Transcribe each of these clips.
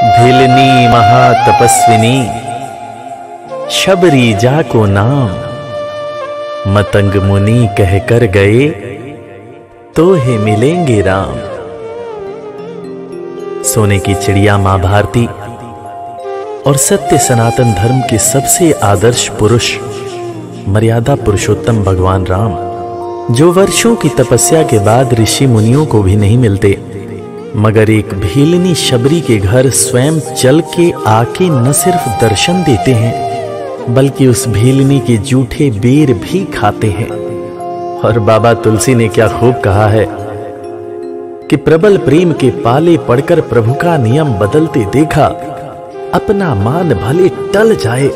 भिलनी महातपस्विनी शबरी जा को नाम, मतंग मुनि कह कर गए तो हे मिलेंगे राम। सोने की चिड़िया मां भारती और सत्य सनातन धर्म के सबसे आदर्श पुरुष मर्यादा पुरुषोत्तम भगवान राम, जो वर्षों की तपस्या के बाद ऋषि मुनियों को भी नहीं मिलते, मगर एक भीलनी शबरी के घर स्वयं चल के आके न सिर्फ दर्शन देते हैं बल्कि उस भीलनी के जूठे बेर भी खाते हैं। और बाबा तुलसी ने क्या खूब कहा है कि प्रबल प्रेम के पाले पड़कर प्रभु का नियम बदलते देखा, अपना मान भले टल जाए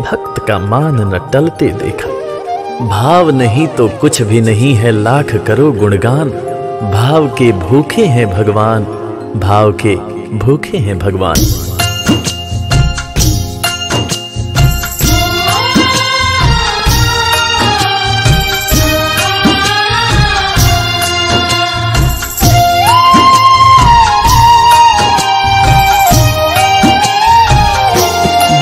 भक्त का मान न टलते देखा। भाव नहीं तो कुछ भी नहीं है, लाख करो गुणगान, भाव के भूखे हैं भगवान, भाव के भूखे हैं भगवान।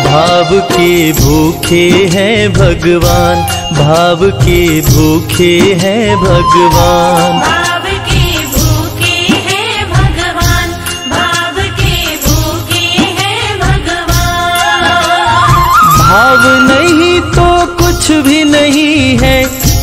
भाव के भूखे हैं भगवान, भाव के भूखे हैं भगवान, भाव के भूखे हैं भगवान, भाव के भूखे हैं भगवान। भाव नहीं तो कुछ भी नहीं है,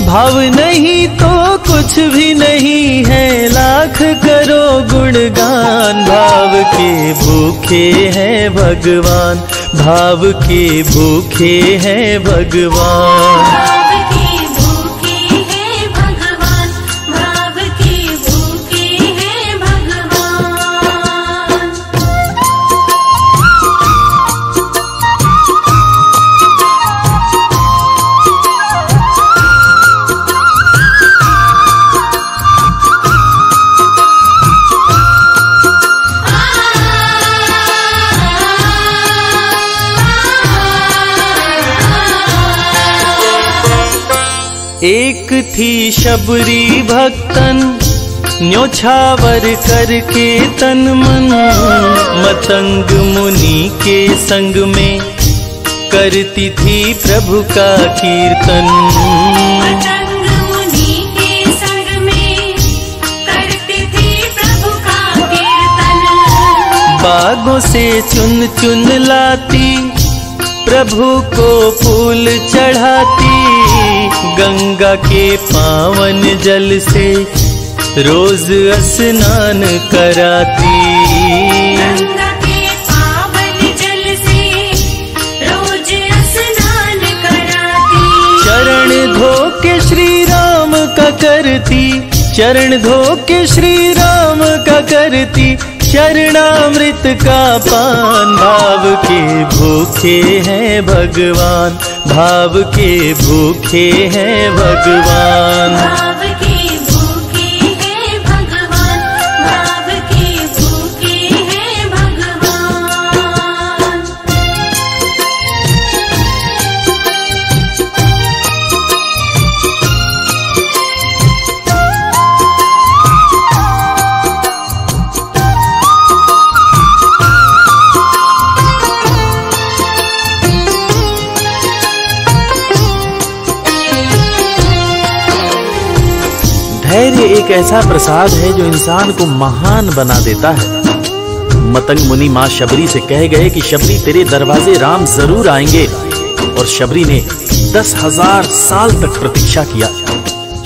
भाव नहीं तो कुछ भी नहीं है, लाख करो गुणगान। भाव के भूखे हैं भगवान, भाव के भूखे हैं भगवान। भाव के भूखे हैं भगवान, भाव के भूखे हैं भगवान। एक थी शबरी भक्तन, न्योछावर करके तन मन, मतंग मुनि के संग में करती थी प्रभु का कीर्तन। मतंग मुनि के संग में करती थी प्रभु का कीर्तन। बागों से चुन चुन लाती, प्रभु को फूल चढ़ाती, गंगा के पावन जल से रोज स्नान कराती। गंगा के पावन जल से रोज स्नान कराती। चरण धो के श्री राम का करती, चरण धो के श्री राम का करती, चरणामृत का पान। भाव के भूखे हैं भगवान, भाव के भूखे हैं भगवान। भाव के भूखे हैं भगवान, भाव के भूखे हैं भगवान। धैर्य एक ऐसा प्रसाद है जो इंसान को महान बना देता है। मतंग मुनि मां शबरी से कह गए कि शबरी तेरे दरवाजे राम जरूर आएंगे, और शबरी ने 10,000 साल तक प्रतीक्षा किया।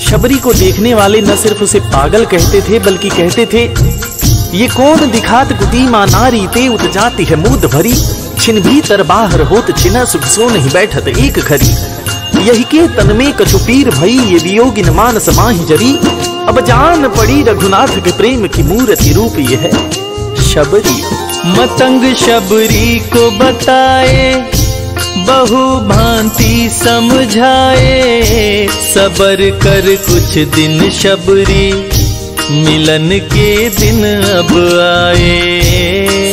शबरी को देखने वाले न सिर्फ उसे पागल कहते थे बल्कि कहते थे, ये कौन दिखात कुटी मां नारी ते उत जाती है मूद भरी, छिन भीतर बाहर होत छिना सुख सो नहीं बैठत एक घड़ी, यही के तन में कछुपीर भई ये वियोगिन मानस माहि जरी, अब जान पड़ी रघुनाथ के प्रेम की मूर्ति रूप ये है शबरी। मतंग शबरी को बताए, बहु भांति समझाए, सबर कर कुछ दिन शबरी, मिलन के दिन अब आए।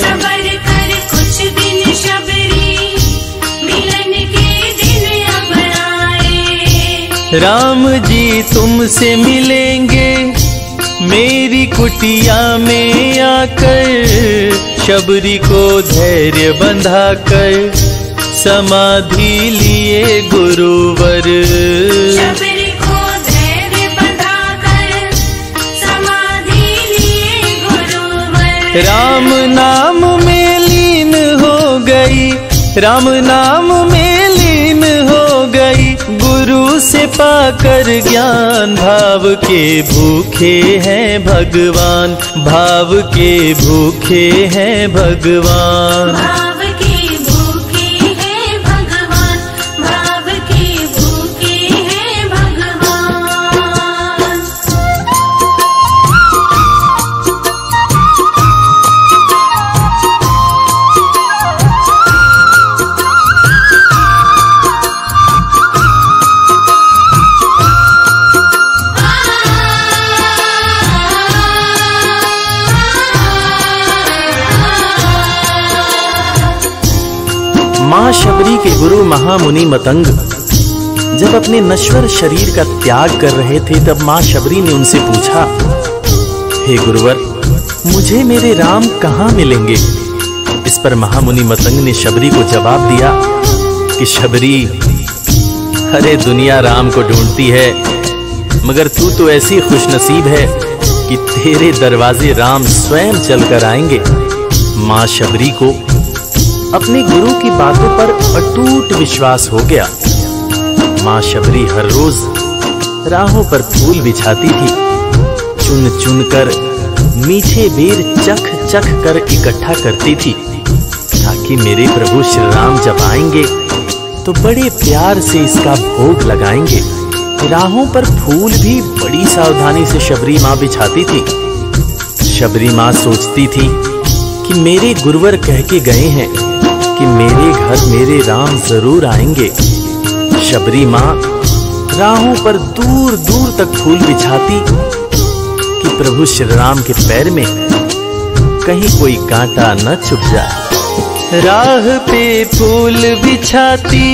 सबर कर कुछ दिन शबरी, मिलन के दिन अब आए। राम जी तुमसे मिलेंगे, मेरी कुटिया में आकर शबरी को धैर्य बंधाकर समाधि लिए गुरुवर। शबरी को धैर्य बंधाकर समाधि लिए गुरुवर। राम नाम में लीन हो गई, राम नाम में लीन हो गई, गुरु से पाकर ज्ञान। भाव के भूखे हैं भगवान, भाव के भूखे हैं भगवान। भाव के भूखे हैं भगवान, भाव के भूखे हैं भगवान। मां शबरी के गुरु महामुनि मतंग जब अपने नश्वर शरीर का त्याग कर रहे थे, तब मां शबरी ने उनसे पूछा, हे गुरुवर, मुझे मेरे राम कहाँ मिलेंगे? इस पर महामुनि मतंग ने शबरी को जवाब दिया कि शबरी, अरे दुनिया राम को ढूंढती है, मगर तू तो ऐसी खुशनसीब है कि तेरे दरवाजे राम स्वयं चलकर आएंगे। मां शबरी को अपने गुरु की बातों पर अटूट विश्वास हो गया। मां शबरी हर रोज राहों पर फूल बिछाती थी, चुन चुन कर मीठे बेर चख चख कर इकट्ठा करती थी, ताकि मेरे प्रभु श्री राम जब आएंगे तो बड़े प्यार से इसका भोग लगाएंगे। राहों पर फूल भी बड़ी सावधानी से शबरी मां बिछाती थी। शबरी मां सोचती थी कि मेरे गुरुवर कह के गए हैं कि मेरे घर मेरे राम जरूर आएंगे। शबरी मां राहों पर दूर दूर तक फूल बिछाती कि प्रभु श्री राम के पैर में कहीं कोई कांटा न चुभ जाए। राह पे फूल बिछाती,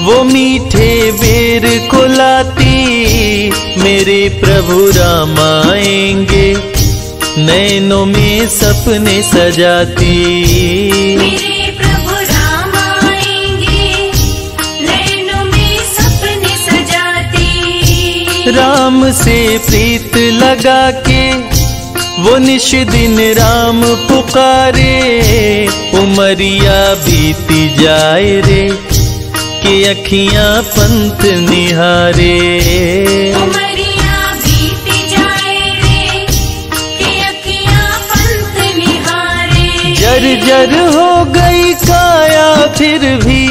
वो मीठे बेर को लाती, मेरे प्रभु राम आएंगे, नैनों में सपने सजाती। मेरे प्रभु राम आएंगे, नैनों में सपने सजाती। राम से प्रीत लगा के वो निश दिन राम पुकारे, उमरिया बीती जाए रे, कि अखियां पंथ निहारे। उमरिया बीती जाए रे, कि अखियां पंथ निहारे। जर्जर हो गई काया फिर भी,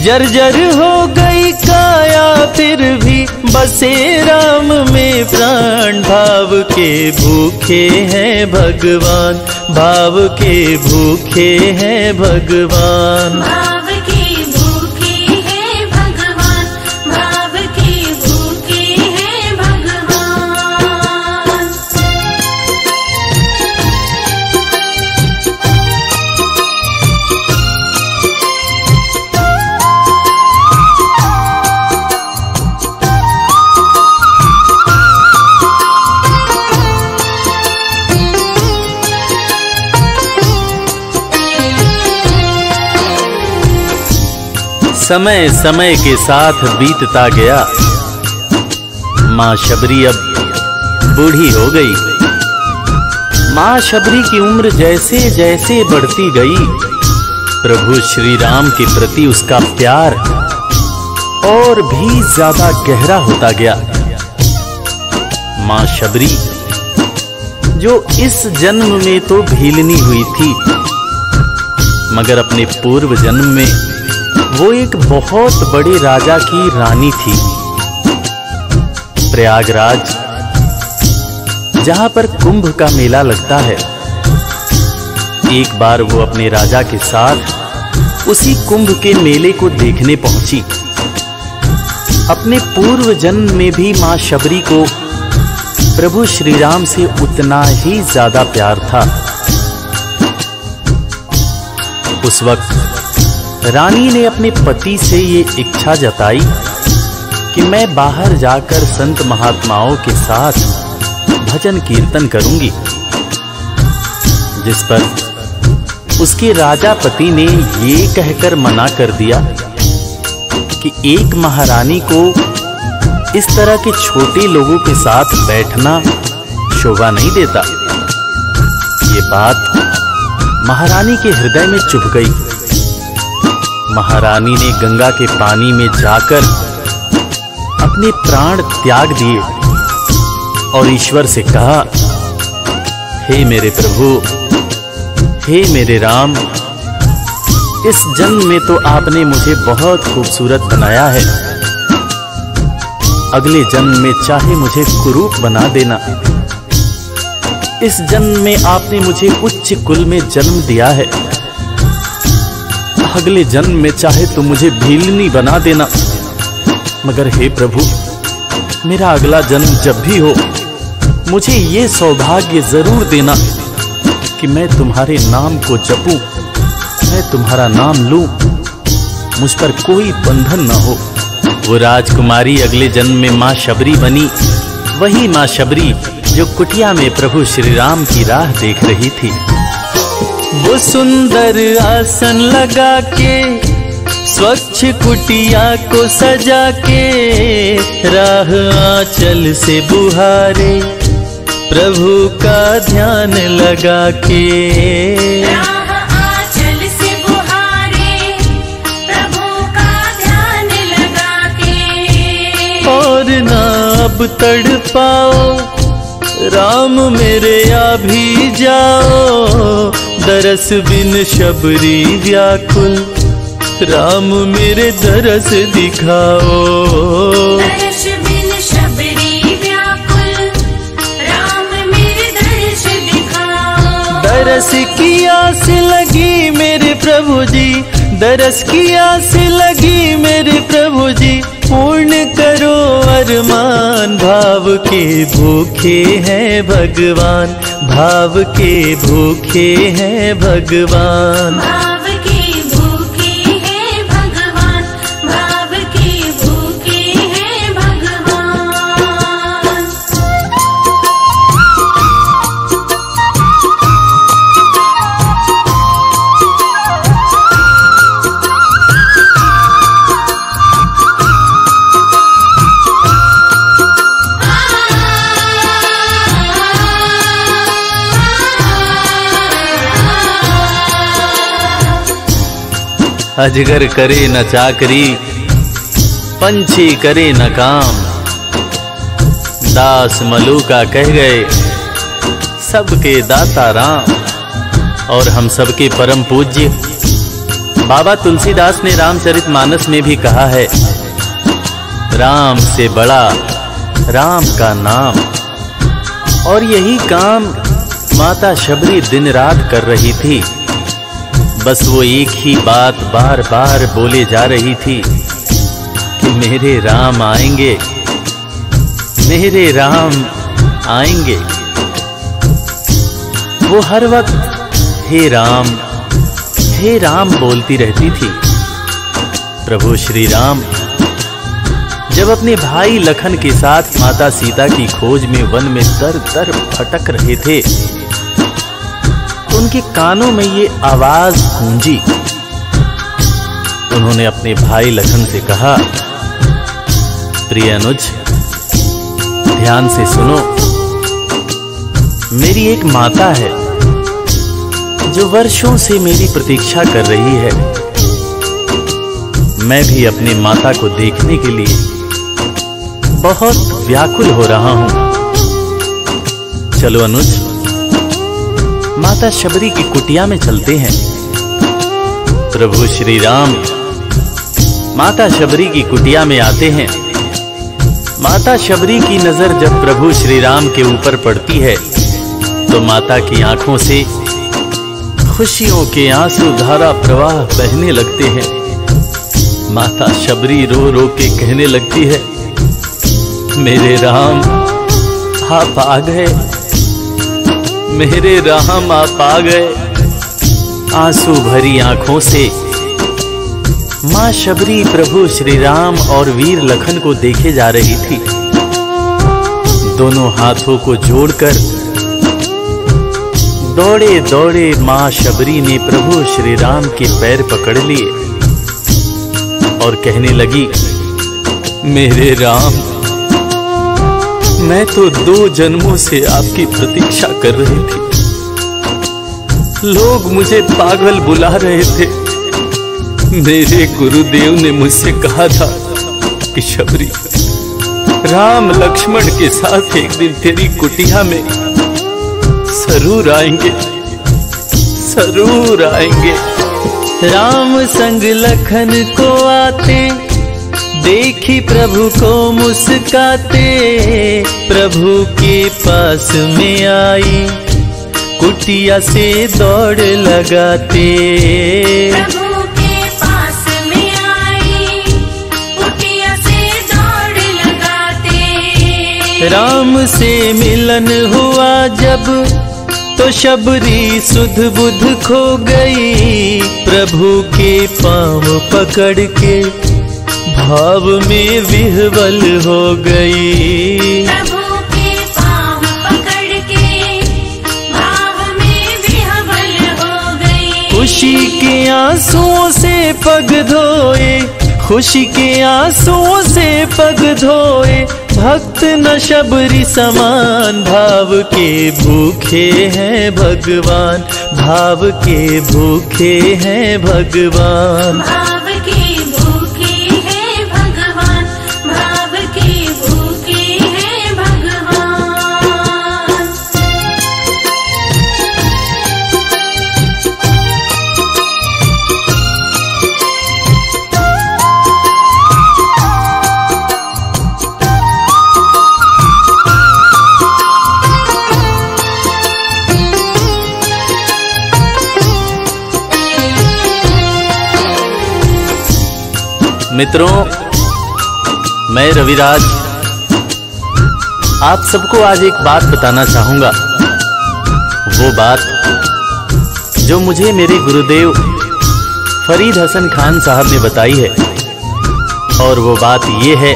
जर्जर हो गई काया फिर भी, बसे राम में प्राण। भाव के भूखे हैं भगवान, भाव के भूखे हैं भगवान। भाव के भूखे हैं भगवान, भाव के भूखे हैं भगवान। समय समय के साथ बीतता गया। मां शबरी अब बूढ़ी हो गई। मां शबरी की उम्र जैसे जैसे बढ़ती गई, प्रभु श्री राम के प्रति उसका प्यार और भी ज्यादा गहरा होता गया। मां शबरी जो इस जन्म में तो भीलनी हुई थी, मगर अपने पूर्व जन्म में वो एक बहुत बड़े राजा की रानी थी। प्रयागराज, जहां पर कुंभ का मेला लगता है, एक बार वो अपने राजा के साथ उसी कुंभ के मेले को देखने पहुंची। अपने पूर्व जन्म में भी मां शबरी को प्रभु श्री राम से उतना ही ज्यादा प्यार था। उस वक्त रानी ने अपने पति से ये इच्छा जताई कि मैं बाहर जाकर संत महात्माओं के साथ भजन कीर्तन करूंगी, जिस पर उसके राजा पति ने ये कहकर मना कर दिया कि एक महारानी को इस तरह के छोटे लोगों के साथ बैठना शोभा नहीं देता। ये बात महारानी के हृदय में चुभ गई। महारानी ने गंगा के पानी में जाकर अपने प्राण त्याग दिए और ईश्वर से कहा, हे मेरे प्रभु, हे मेरे राम, इस जन्म में तो आपने मुझे बहुत खूबसूरत बनाया है, अगले जन्म में चाहे मुझे कुरूप बना देना। इस जन्म में आपने मुझे उच्च कुल में जन्म दिया है, अगले जन्म में चाहे तो मुझे भीलनी बना देना। मगर हे प्रभु, मेरा अगला जन्म जब भी हो, मुझे ये सौभाग्य जरूर देना कि मैं तुम्हारे नाम को जपूं, मैं तुम्हारा नाम लूं, मुझ पर कोई बंधन न हो। वो राजकुमारी अगले जन्म में मां शबरी बनी, वही मां शबरी जो कुटिया में प्रभु श्री राम की राह देख रही थी। वो सुंदर आसन लगा के स्वच्छ कुटिया को सजा के राह आंचल से बुहारे प्रभु का ध्यान लगा के। राह आंचल से बुहारे प्रभु का ध्यान लगा के। और ना अब तड़पाओ राम मेरे, आ भी जाओ, दरस बिन शबरी व्याकुल, राम मेरे दरस दिखाओ। दरस बिन शबरी व्याकुल, राम मेरे दरस दिखाओ। दरस की आस लगी मेरे प्रभु जी, दरस की आस लगी मेरे प्रभु जी, पूर्ण करो अरमान। भाव के भूखे हैं भगवान, भाव के भूखे हैं भगवान। भाव के भूखे हैं भगवान, भाव के भूखे हैं भगवान। अजगर करे न चाकरी, पंछी करे न काम, दास मलूका कह गए सबके दाता राम। और हम सबके परम पूज्य बाबा तुलसीदास ने रामचरितमानस में भी कहा है, राम से बड़ा राम का नाम। और यही काम माता शबरी दिन रात कर रही थी। बस वो एक ही बात बार बार बोले जा रही थी कि मेरे राम आएंगे, मेरे राम आएंगे। वो हर वक्त हे राम बोलती रहती थी। प्रभु श्री राम जब अपने भाई लखन के साथ माता सीता की खोज में वन में दर दर भटक रहे थे, उनके कानों में ये आवाज गूंजी। उन्होंने अपने भाई लखन से कहा, प्रिय अनुज, ध्यान से सुनो। मेरी एक माता है जो वर्षों से मेरी प्रतीक्षा कर रही है। मैं भी अपनी माता को देखने के लिए बहुत व्याकुल हो रहा हूं। चलो अनुज, माता शबरी की कुटिया में चलते हैं। प्रभु श्री राम माता शबरी की कुटिया में आते हैं। माता शबरी की नजर जब प्रभु श्री राम के ऊपर पड़ती है तो माता की आंखों से खुशियों के आंसू धारा प्रवाह बहने लगते हैं। माता शबरी रो रो के कहने लगती है, मेरे राम आप आ गए, मेरे राम आप आ गए। आंसू भरी आंखों से मां शबरी प्रभु श्री राम और वीर लखन को देखे जा रही थी। दोनों हाथों को जोड़कर दौड़े दौड़े मां शबरी ने प्रभु श्री राम के पैर पकड़ लिए और कहने लगी, मेरे राम, मैं तो 2 जन्मों से आपकी प्रतीक्षा कर रही थी। लोग मुझे पागल बुला रहे थे। मेरे गुरुदेव ने मुझसे कहा था कि शबरी, राम लक्ष्मण के साथ एक दिन तेरी कुटिया में जरूर आएंगे, जरूर आएंगे। राम संग लखन को आते देखी प्रभु को मुस्काते, प्रभु के पास में आई कुटिया से दौड़ लगाते। प्रभु के पास में आई कुटिया से दौड़ लगाते। राम से मिलन हुआ जब तो शबरी सुध बुध खो गई, प्रभु के पाँव पकड़ के भाव में विह्वल हो गई। प्रभु के पाँव पकड़ के भाव में विह्वल हो गई। खुशी के आंसुओं से पग धोए, खुशी के आंसुओं से पग धोए, भक्त न शबरी समान, भाव के भूखे हैं भगवान, भाव के भूखे हैं भगवान। भाव के भूखे हैं भगवान, भाव के भूखे हैं भगवान। मित्रों, मैं रविराज आप सबको आज एक बात बताना चाहूंगा। वो बात जो मुझे मेरे गुरुदेव फरीद हसन खान साहब ने बताई है, और वो बात ये है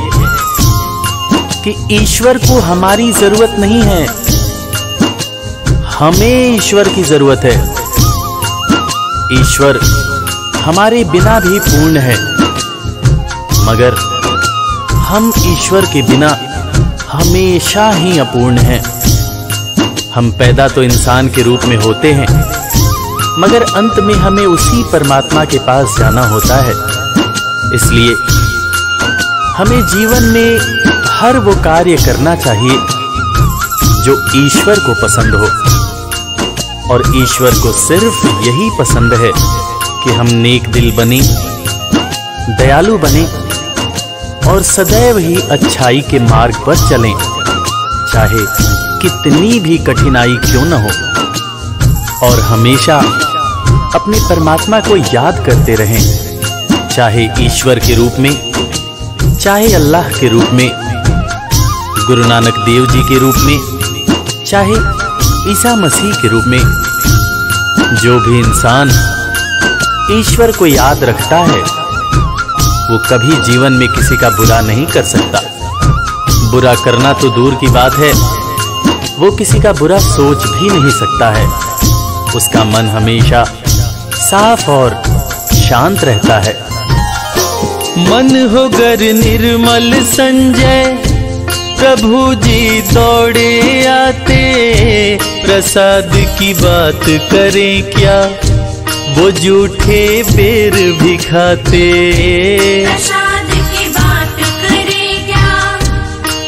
कि ईश्वर को हमारी जरूरत नहीं है, हमें ईश्वर की जरूरत है। ईश्वर हमारे बिना भी पूर्ण है, मगर हम ईश्वर के बिना हमेशा ही अपूर्ण हैं। हम पैदा तो इंसान के रूप में होते हैं, मगर अंत में हमें उसी परमात्मा के पास जाना होता है। इसलिए हमें जीवन में हर वो कार्य करना चाहिए जो ईश्वर को पसंद हो, और ईश्वर को सिर्फ यही पसंद है कि हम नेक दिल बने, दयालु बने और सदैव ही अच्छाई के मार्ग पर चलें, चाहे कितनी भी कठिनाई क्यों न हो, और हमेशा अपने परमात्मा को याद करते रहें, चाहे ईश्वर के रूप में, चाहे अल्लाह के रूप में, गुरु नानक देव जी के रूप में, चाहे ईसा मसीह के रूप में। जो भी इंसान ईश्वर को याद रखता है वो कभी जीवन में किसी का बुरा नहीं कर सकता। बुरा करना तो दूर की बात है, वो किसी का बुरा सोच भी नहीं सकता है। उसका मन हमेशा साफ और शांत रहता है। मन हो गर निर्मल संजय, प्रभु जी दौड़े आते, प्रसाद की बात करें क्या, वो झूठे बेर भी खाते। प्रसाद की बात करें क्या,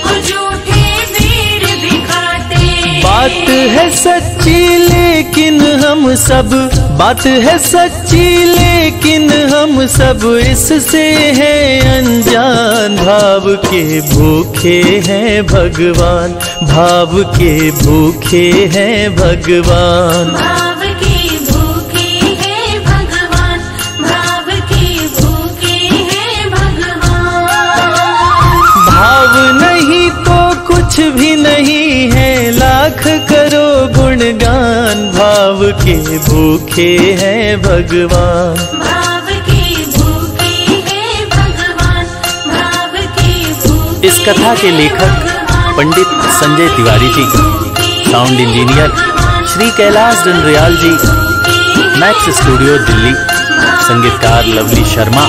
वो झूठे बेर भी खाते। बात है सच्ची लेकिन हम सब, बात है सच्ची लेकिन हम सब इससे हैं अनजान। भाव के भूखे हैं भगवान, भाव के भूखे हैं भगवान। भाव के भूखे हैं भगवान, भाव के भूखे हैं भगवान। भाव नहीं तो कुछ भी नहीं है, लाख करो गुणगान। भाव के भूखे हैं भगवान, भाव के भूखे हैं भगवान, भाव के भूखे। इस कथा के लेखक पंडित संजय तिवारी जी, साउंड इंजीनियर श्री कैलाश डंडरियाल जी, मैक्स स्टूडियो दिल्ली, संगीतकार लवली शर्मा,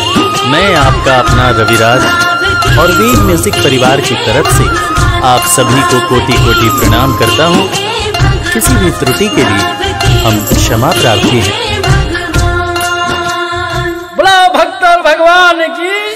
मैं आपका अपना रविराज और वेद म्यूजिक परिवार की तरफ से आप सभी को कोटि कोटि प्रणाम करता हूँ। किसी भी त्रुटि के लिए हम क्षमा प्रार्थी हैं। बोला भक्त और भगवान की